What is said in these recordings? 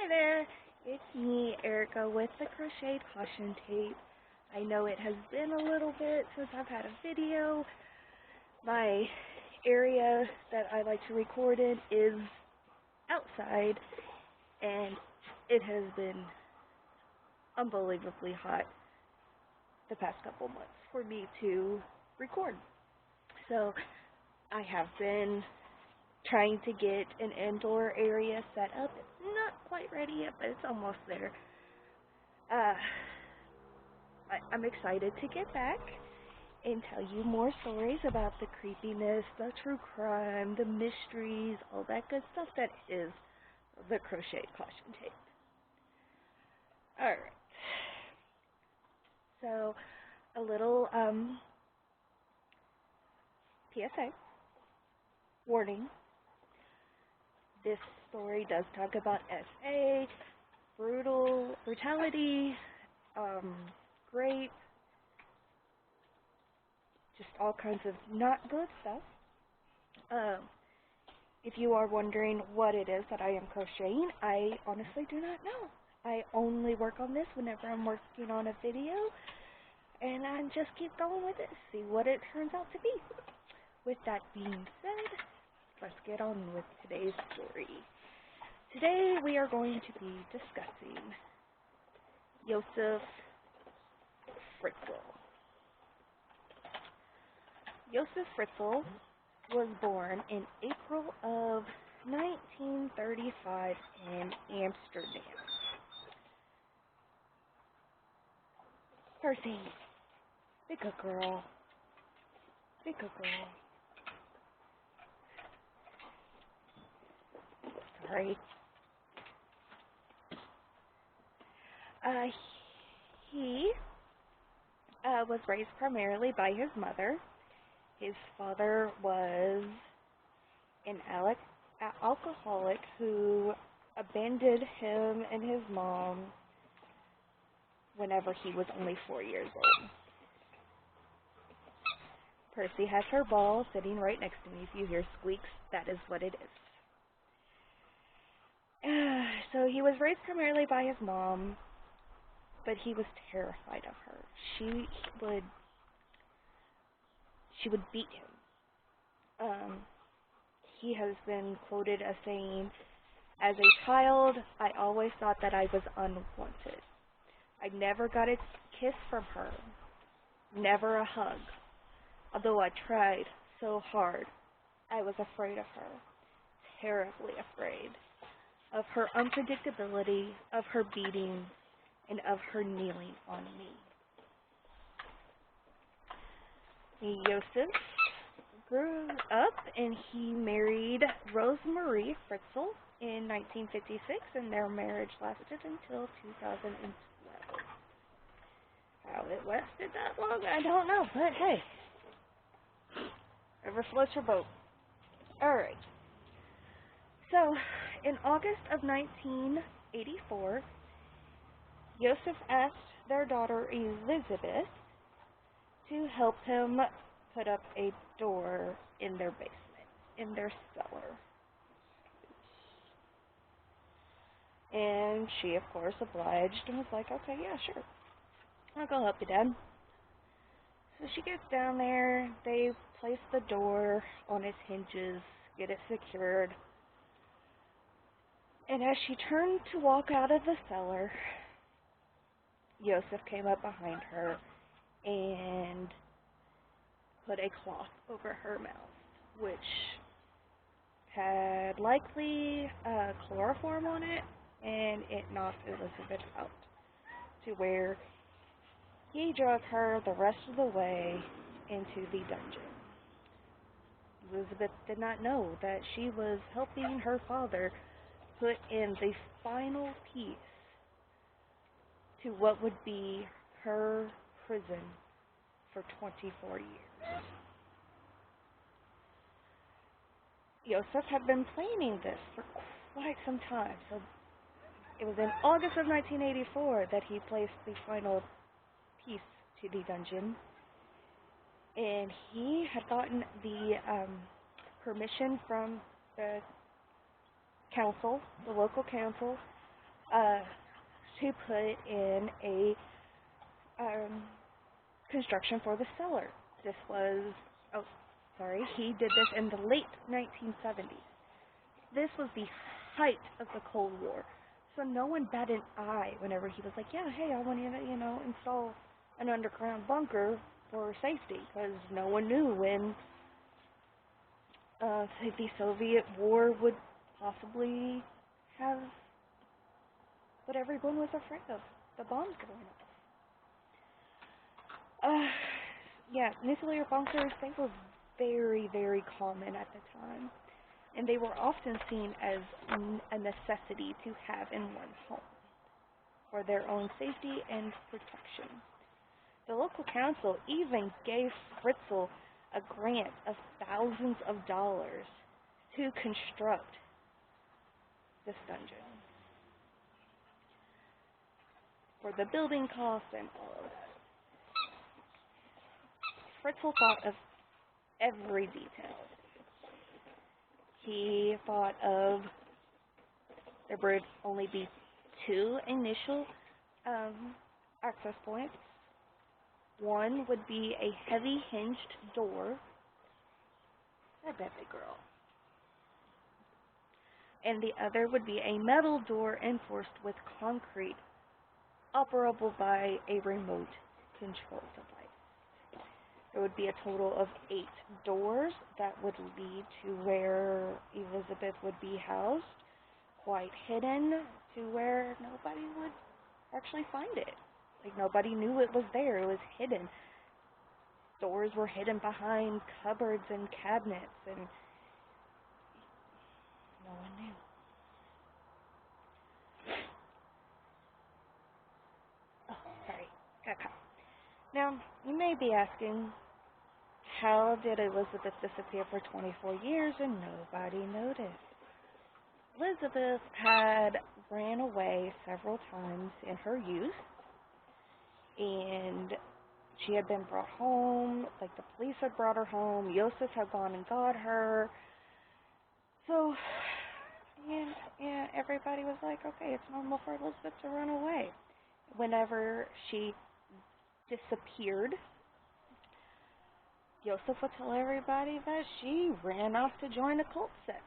Hi there, it's me, Erica, with the Crochet Caution Tape. I know it has been a little bit since I've had a video. My area that I like to record in is outside, and it has been unbelievably hot the past couple months for me to record. So I have been trying to get an indoor area set up. It's not quite ready yet, but it's almost there. I'm excited to get back and tell you more stories about the creepiness, the true crime, the mysteries, all that good stuff that is the Crochet Caution Tape. Alright. So, a little PSA. Warning. This story does talk about SA, brutality, rape, just all kinds of not good stuff. If you are wondering what it is that I am crocheting, I honestly do not know. I only work on this whenever I'm working on a video, and I just keep going with it, see what it turns out to be. With that being said, let's get on with today's story. Today we are going to be discussing Josef Fritzl. Josef Fritzl was born in April of 1935 in Amsterdam. Percy, be good girl. Be good girl. Sorry. He was raised primarily by his mother. His father was an alcoholic who abandoned him and his mom whenever he was only 4 years old. Percy has her ball sitting right next to me. If you hear squeaks, that is what it is. So he was raised primarily by his mom, but he was terrified of her. She would beat him. He has been quoted as saying, "As a child, I always thought that I was unwanted. I never got a kiss from her, never a hug. Although I tried so hard, I was afraid of her, terribly afraid of her unpredictability, of her beating, and of her kneeling on me." Josef grew up and he married Rosemarie Fritzl in 1956, and their marriage lasted until 2012. How it lasted that long, I don't know, but hey, whatever floats your boat. Alright, so in August of 1984, Josef asked their daughter Elizabeth to help him put up a door in their basement, in their cellar. And she, of course, obliged and was like, "Okay, yeah, sure. I'll go help you, Dad." So she gets down there, they place the door on its hinges, get it secured. And as she turned to walk out of the cellar, Josef came up behind her and put a cloth over her mouth, which had likely chloroform on it, and it knocked Elizabeth out to where he drug her the rest of the way into the dungeon. Elizabeth did not know that she was helping her father put in the final piece to what would be her prison for 24 years. Josef had been planning this for quite some time, so it was in August of 1984 that he placed the final piece to the dungeon, and he had gotten the permission from the council, the local council, uh, to put in a construction for the cellar. This was, oh, sorry, he did this in the late 1970s. This was the height of the Cold War. So no one batted an eye whenever he was like, yeah, hey, I want you to, install an underground bunker for safety, because no one knew when the Soviet war would possibly have what everyone was afraid of, the bombs going off. Yeah, nuclear bunkers, they were very, very common at the time, and they were often seen as a necessity to have in one's home for their own safety and protection. The local council even gave Fritzl a grant of thousands of dollars to construct this dungeon for the building costs and all of that. Fritzl thought of every detail. He thought of there would only be 2 initial access points. One would be a heavy hinged door. I bet the girl. And the other would be a metal door enforced with concrete, operable by a remote control device. There would be a total of 8 doors that would lead to where Elizabeth would be housed, quite hidden to where nobody would actually find it. Like, nobody knew it was there. It was hidden. Doors were hidden behind cupboards and cabinets, and no one knew. Oh, sorry. Got caught. Now, you may be asking, how did Elizabeth disappear for 24 years and nobody noticed? Elizabeth had ran away several times in her youth, and she had been brought home, like the police had brought her home, Josef had gone and got her. So, yeah, everybody was like, okay, it's normal for Elizabeth to run away. Whenever she disappeared, Josef would tell everybody that she ran off to join a cult sect.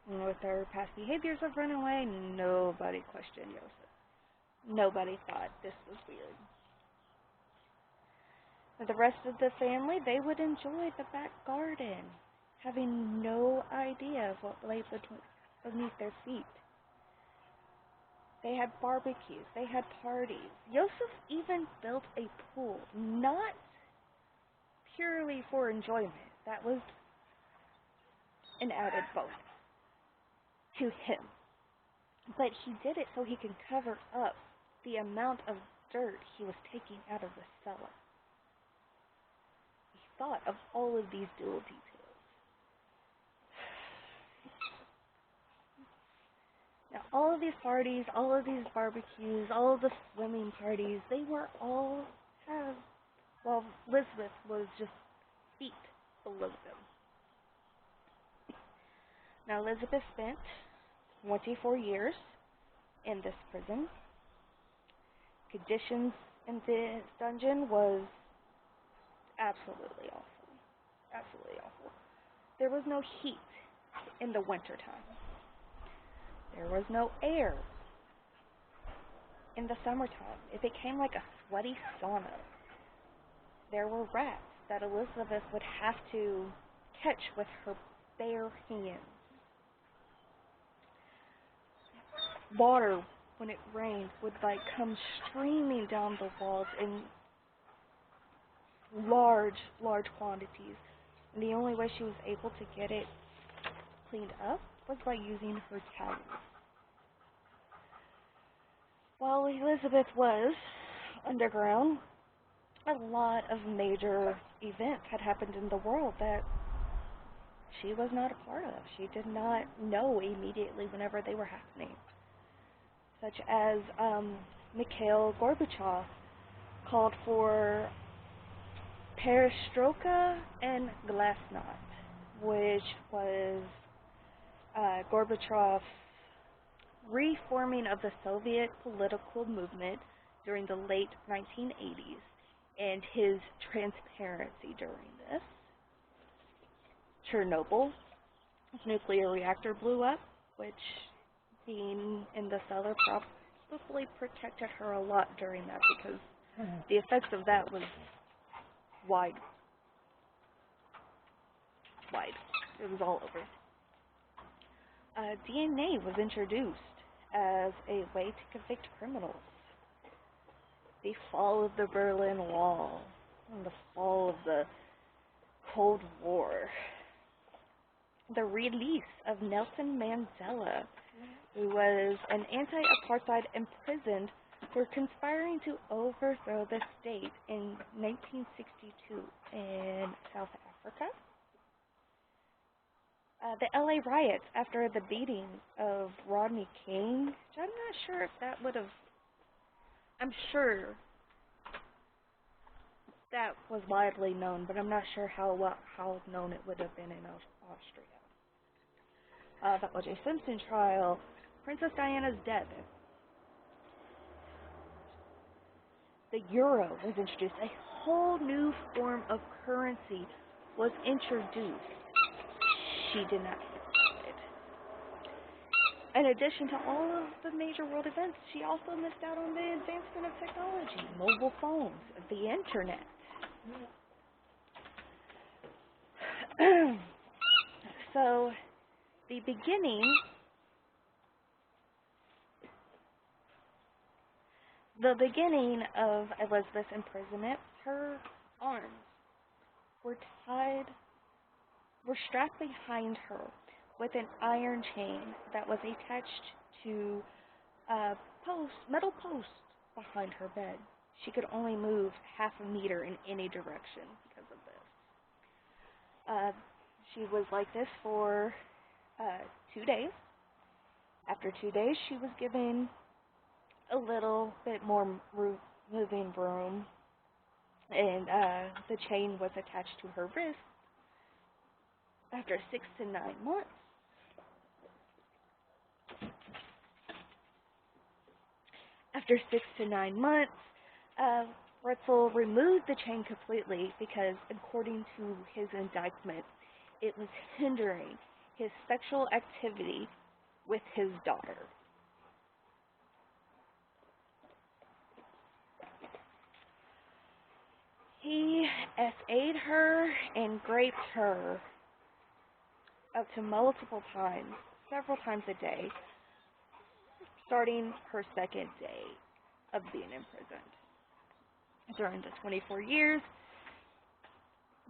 And with her past behaviors of running away, nobody questioned Josef. Nobody thought this was weird. For the rest of the family, they would enjoy the back garden, having no idea of what lay beneath their feet. They had barbecues, they had parties. Josef even built a pool, not purely for enjoyment. That was an added bonus to him. But he did it so he could cover up the amount of dirt he was taking out of the cellar. He thought of all of these little details. Now, all of these parties, all of these barbecues, all of the swimming parties, they were all well, Elizabeth was just feet below them. Now, Elizabeth spent 24 years in this prison. Conditions in this dungeon was absolutely awful. Absolutely awful. There was no heat in the wintertime. There was no air in the summertime. It became like a sweaty sauna. There were rats that Elizabeth would have to catch with her bare hands. Water, when it rained, would come streaming down the walls in large quantities. And the only way she was able to get it cleaned up was by using her towels. While Elizabeth was underground, a lot of major events had happened in the world that she was not a part of. She did not know immediately whenever they were happening. Such as Mikhail Gorbachev called for perestroika and glasnost, which was Gorbachev's, reforming of the Soviet political movement during the late 1980s and his transparency during this. Chernobyl, his nuclear reactor blew up, which, being in the cellar, probably protected her a lot during that because the effects of that was wide. It was all over. DNA was introduced as a way to convict criminals. The fall of the Berlin Wall and the fall of the Cold War. The release of Nelson Mandela, who was an anti-apartheid imprisoned for conspiring to overthrow the state in 1962 in South Africa. The LA riots after the beating of Rodney King, which I'm not sure if that would have, I'm sure that was widely known, but I'm not sure how known it would have been in Austria. The O.J. Simpson trial, Princess Diana's death. The euro was introduced. A whole new form of currency was introduced. She did not get it. In addition to all of the major world events, she also missed out on the advancement of technology, mobile phones, the internet. So, the beginning of Elizabeth's imprisonment, her arms were strapped behind her with an iron chain that was attached to a metal post behind her bed. She could only move half a meter in any direction because of this. She was like this for 2 days. After 2 days, she was given a little bit more moving room, and the chain was attached to her wrist. After 6 to 9 months, Fritzl removed the chain completely because, according to his indictment, it was hindering his sexual activity with his daughter. He SA'd her and raped her up to multiple times, several times a day, starting her second day of being imprisoned. During the 24 years,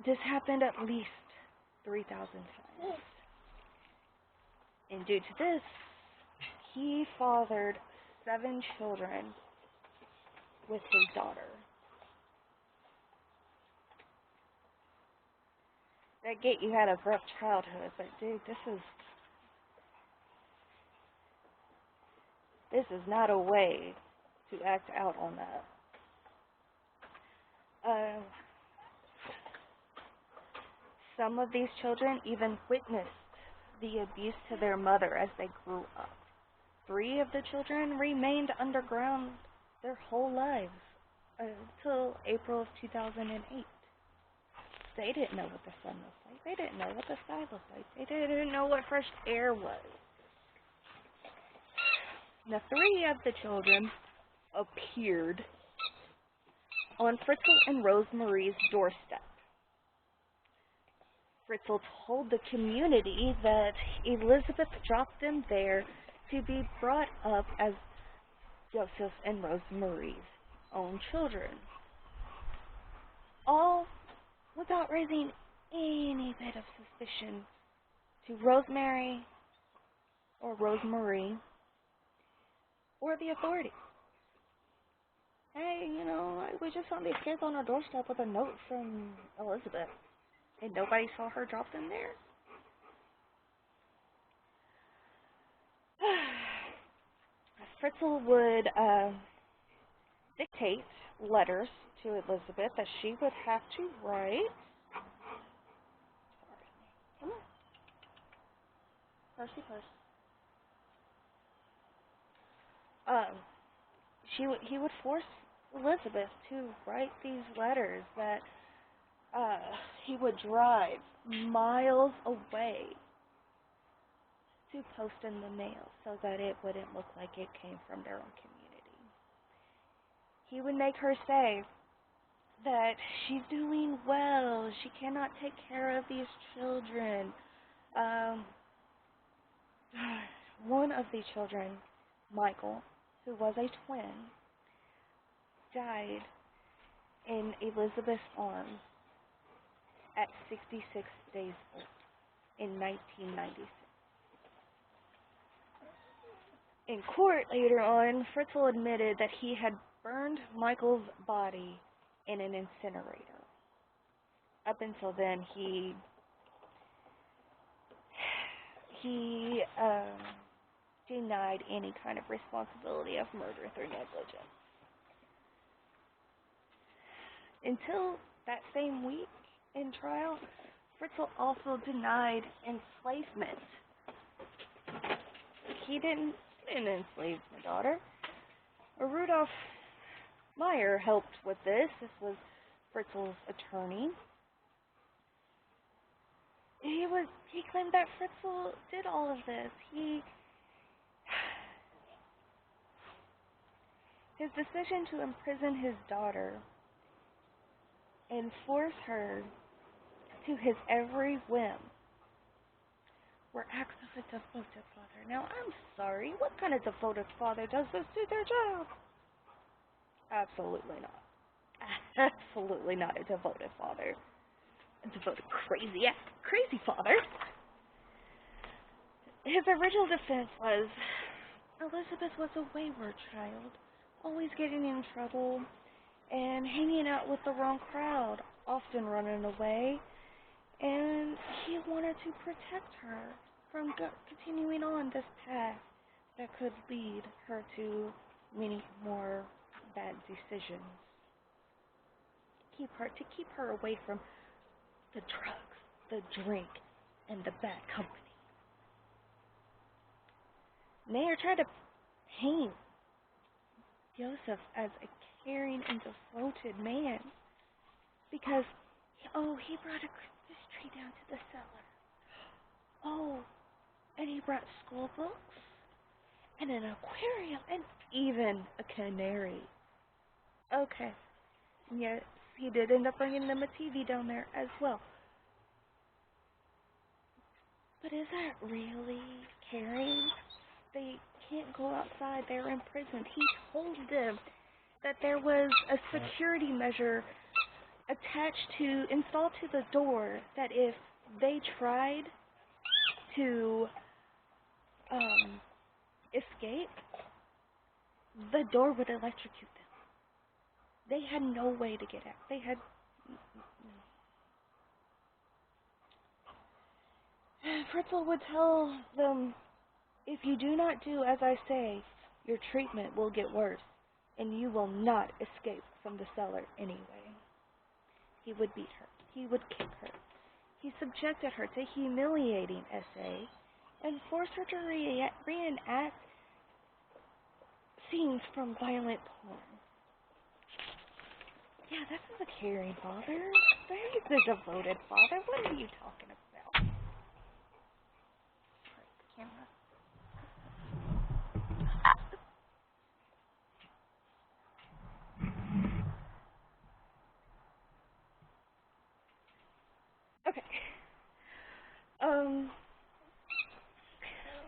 this happened at least 3,000 times. And due to this, he fathered 7 children with his daughter. That get you had a rough childhood, but dude, this is not a way to act out on that. Some of these children even witnessed the abuse to their mother as they grew up. 3 of the children remained underground their whole lives until April of 2008. They didn't know what the sun looked like. They didn't know what the sky looked like. They didn't know what fresh air was. Now, 3 of the children appeared on Fritzl and Rosemarie's doorstep. Fritzl told the community that Elizabeth dropped them there to be brought up as Josef and Rosemarie's own children. All without raising any bit of suspicion to Rosemary or Rosemarie or the authorities. Hey, we just found these kids on our doorstep with a note from Elizabeth, and nobody saw her drop them there. Fritzl would dictate letters to Elizabeth that she would have to write. Come on. Percy. Um, he would force Elizabeth to write these letters that he would drive miles away to post in the mail so that it wouldn't look like it came from their own community. He would make her say that she's doing well, she cannot take care of these children. Um, one of the children, Michael, who was a twin, died in Elizabeth's arms at 66 days old in 1996. In court later on, Fritzl admitted that he had burned Michael's body in an incinerator. Up until then, he denied any kind of responsibility of murder through negligence. Until that same week in trial, Fritzl also denied enslavement. He didn't enslave my daughter. Rudolph Meyer helped with this. This was Fritzl's attorney. He claimed that Fritzl did all of this. His decision to imprison his daughter and force her to his every whim were acts of a devoted father. Now, I'm sorry, what kind of devoted father does this to their child? Absolutely not. Absolutely not a devoted father. A devoted crazy father. His original defense was Elizabeth was a wayward child, always getting in trouble and hanging out with the wrong crowd, often running away, and he wanted to protect her from continuing on this path that could lead her to many more bad decisions. To keep her away from the drugs, the drink, and the bad company. Mayer tried to paint Josef as a caring and devoted man because, he brought a Christmas tree down to the cellar. Oh, and he brought school books and an aquarium and even a canary. Okay, yes, he did end up bringing them a TV down there as well. But is that really caring? They can't go outside. They're imprisoned. He told them that there was a security measure installed to the door that if they tried to escape, the door would electrocute them. They had no way to get out. Fritzl would tell them, if you do not do as I say, your treatment will get worse, and you will not escape from the cellar anyway. He would beat her. He would kick her. He subjected her to humiliating essays and forced her to reenact scenes from violent porn. Yeah, this is a caring father. He's a devoted father. What are you talking about? Break the camera. Okay.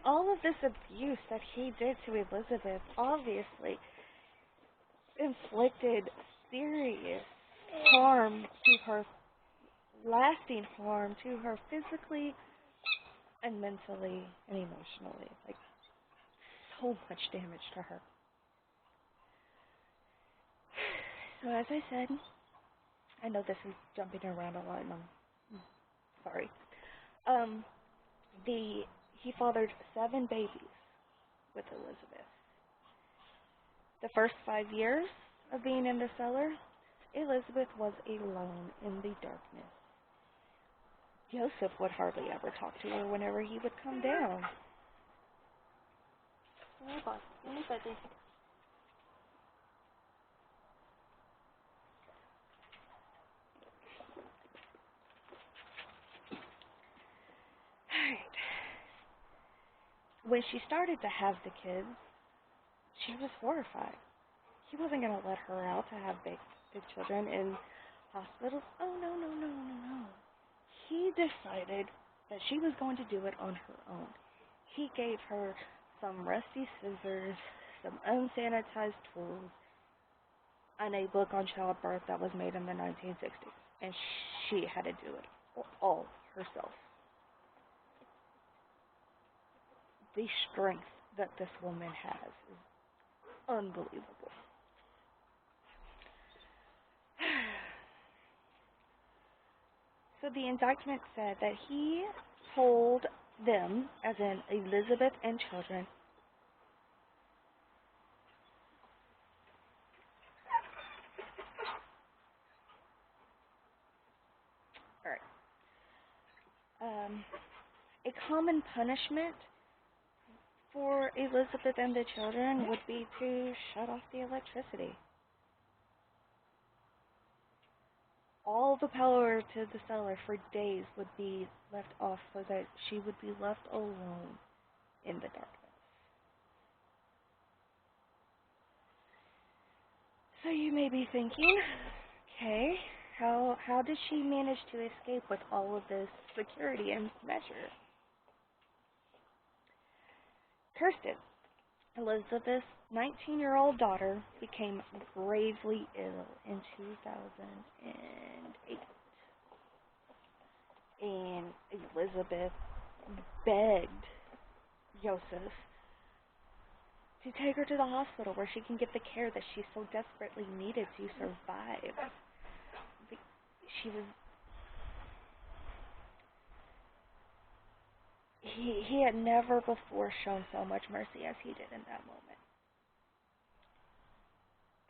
All of this abuse that he did to Elizabeth obviously inflicted serious harm to her, lasting harm to her physically and mentally and emotionally. Like, so much damage to her. So as I said, I know this is jumping around a lot and I'm sorry. He fathered 7 babies with Elizabeth. The first 5 years of being in the cellar, Elizabeth was alone in the darkness. Josef would hardly ever talk to her whenever he would come down. when she started to have the kids, she was horrified. He wasn't going to let her out to have big children in hospitals. Oh, no, no, no, no, no. He decided that she was going to do it on her own. He gave her some rusty scissors, some unsanitized tools, and a book on childbirth that was made in the 1960s. And she had to do it all herself. The strength that this woman has is unbelievable. So the indictment said that he told them, as in Elizabeth and children, a common punishment for Elizabeth and the children would be to shut off the electricity. All the power to the cellar for days would be left off so that she would be left alone in the darkness. So you may be thinking, okay, how did she manage to escape with all of this security and measure? Kirsten, Elizabeth's 19-year-old daughter, became gravely ill in 2008. And Elizabeth begged Josef to take her to the hospital where she can get the care that she so desperately needed to survive. He had never before shown so much mercy as he did in that moment.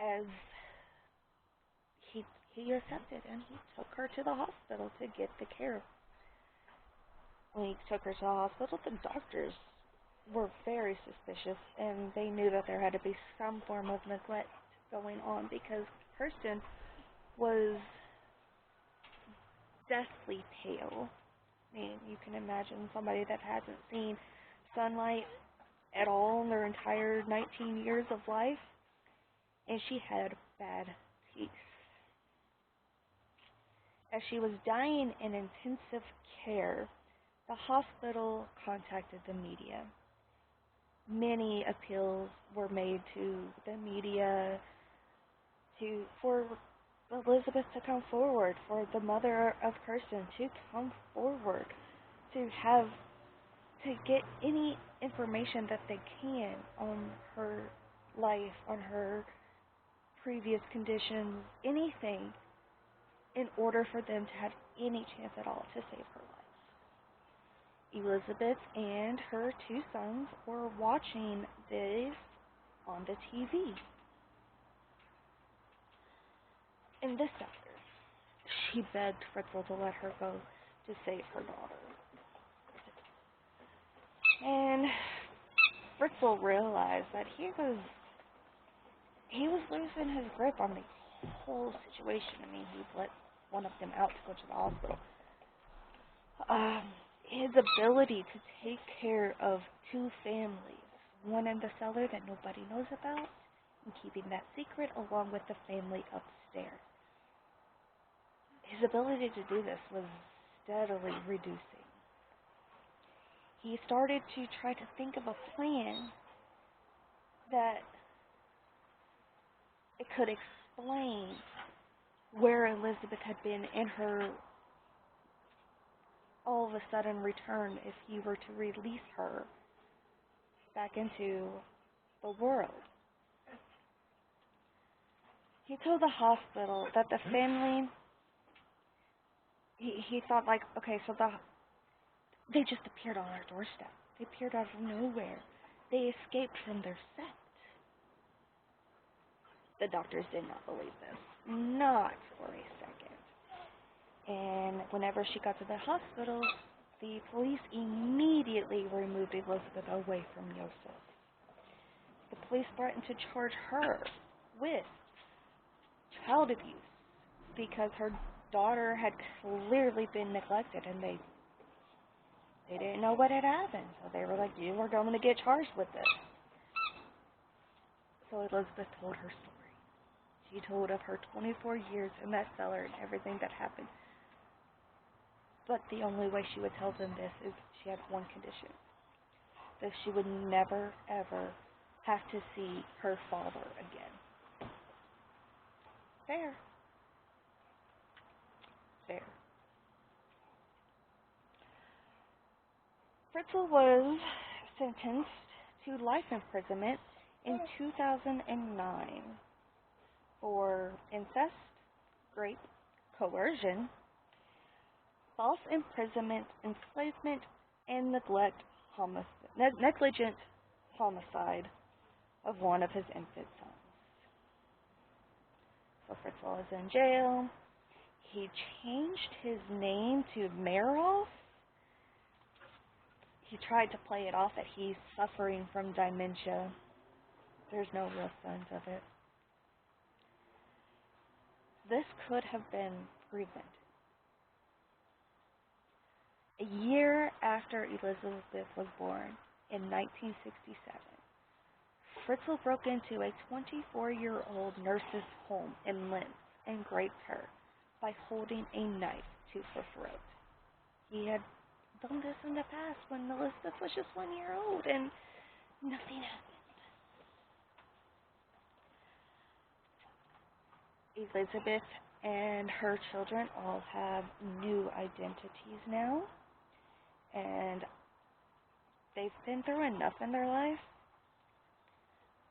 As he accepted and he took her to the hospital to get the care. When he took her to the hospital, the doctors were very suspicious, and they knew that there had to be some form of neglect going on because Kirsten was deathly pale. I mean, you can imagine somebody that hasn't seen sunlight at all in their entire 19 years of life, and she had bad teeth. As she was dying in intensive care, the hospital contacted the media. Many appeals were made to the media for Elizabeth to come forward, for the mother of Kirsten to come forward, to get any information that they can on her life, on her previous conditions, anything, in order for them to have any chance at all to save her life. Elizabeth and her two sons were watching this on the TV. In this chapter, she begged Fritzl to let her go to save her daughter. And Fritzl realized that he was losing his grip on the whole situation. I mean, he let one of them out to go to the hospital. His ability to take care of two families, one in the cellar that nobody knows about, and keeping that secret along with the family upstairs. His ability to do this was steadily reducing. He started to try to think of a plan that it could explain where Elizabeth had been in her all of a sudden return if he were to release her back into the world. He told the hospital that the family, he thought like, okay, so they just appeared on our doorstep. They appeared out of nowhere. They escaped from their sect. The doctors did not believe this. Not for a second. And whenever she got to the hospital, the police immediately removed Elizabeth away from Josef. The police threatened to charge her with child abuse because her daughter had clearly been neglected, and they They didn't know what had happened, so they were like, you are going to get charged with this. So Elizabeth told her story. She told of her 24 years in that cellar and everything that happened. But the only way she would tell them this is she had one condition. That she would never, ever have to see her father again. Fair. Fair. Fritzl was sentenced to life imprisonment in 2009 for incest, rape, coercion, false imprisonment, enslavement, and negligent homicide of one of his infant sons. So Fritzl is in jail. He changed his name to Meroff. He tried to play it off that he's suffering from dementia. There's no real signs of it. This could have been prevented. A year after Elizabeth was born, in 1967, Fritzl broke into a 24-year-old nurse's home in Linz and raped her by holding a knife to her throat. He had done this in the past when Elizabeth was just 1 year old and nothing happened. Elizabeth and her children all have new identities now, and they've been through enough in their life.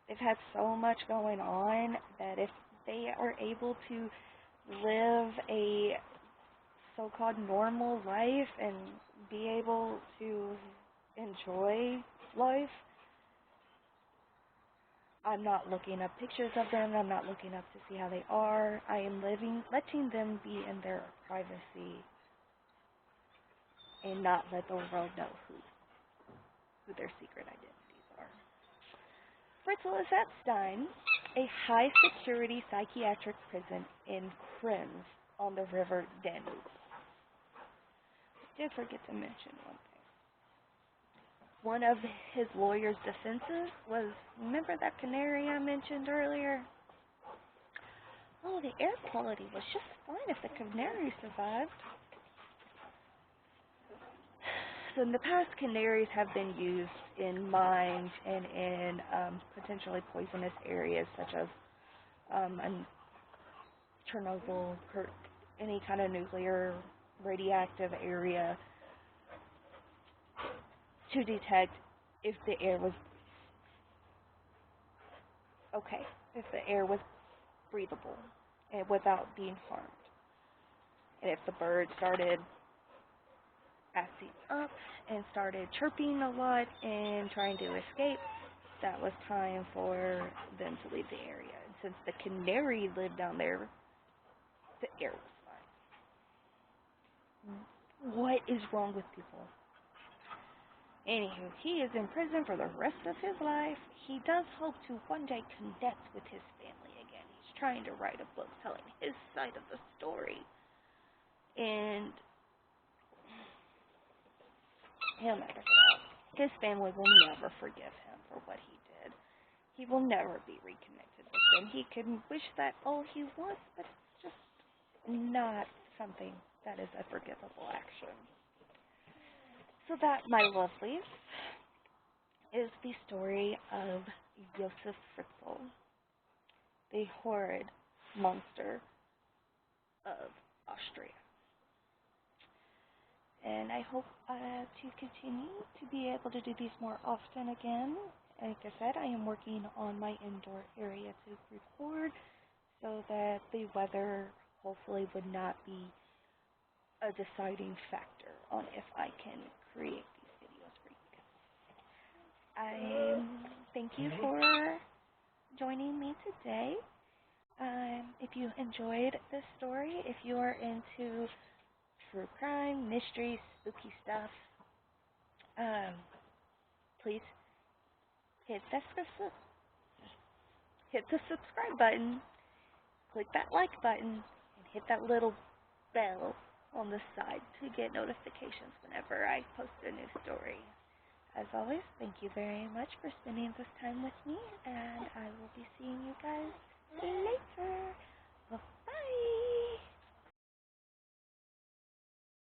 They've had so much going on that if they are able to live a so-called normal life and be able to enjoy life, I'm not looking up pictures of them. I'm not looking up to see how they are. I am letting them be in their privacy and not let the world know who their secret identities are. Fritzl is at Stein, a high-security psychiatric prison in Krems on the river Danube. I did forget to mention one thing. One of his lawyer's defenses was, remember that canary I mentioned earlier? Oh, the air quality was just fine if the canary survived. So in the past, canaries have been used in mines and in potentially poisonous areas such as Chernobyl, any kind of nuclear radioactive area to detect if the air was okay, if the air was breathable and without being harmed. And if the bird started acting up and started chirping a lot and trying to escape, that was time for them to leave the area. And since the canary lived down there, the air was fine. What is wrong with people? Anywho, he is in prison for the rest of his life. He does hope to one day connect with his family again. He's trying to write a book telling his side of the story. And he'll never get out. His family will never forgive him for what he did. He will never be reconnected with them. He can wish that all he wants, but it's just not something that is a forgivable action. So that, my lovelies, is the story of Josef Fritzl, the horrid monster of Austria. And I hope to continue to be able to do these more often again. Like I said, I am working on my indoor area to record so that the weather hopefully would not be a deciding factor on if I can create these videos for you guys. Thank you for joining me today. If you enjoyed this story, if you are into true crime, mysteries, spooky stuff, please hit the subscribe button, click that like button, and hit that little bell on the side to get notifications whenever I post a new story. As always, thank you very much for spending this time with me, and I will be seeing you guys later.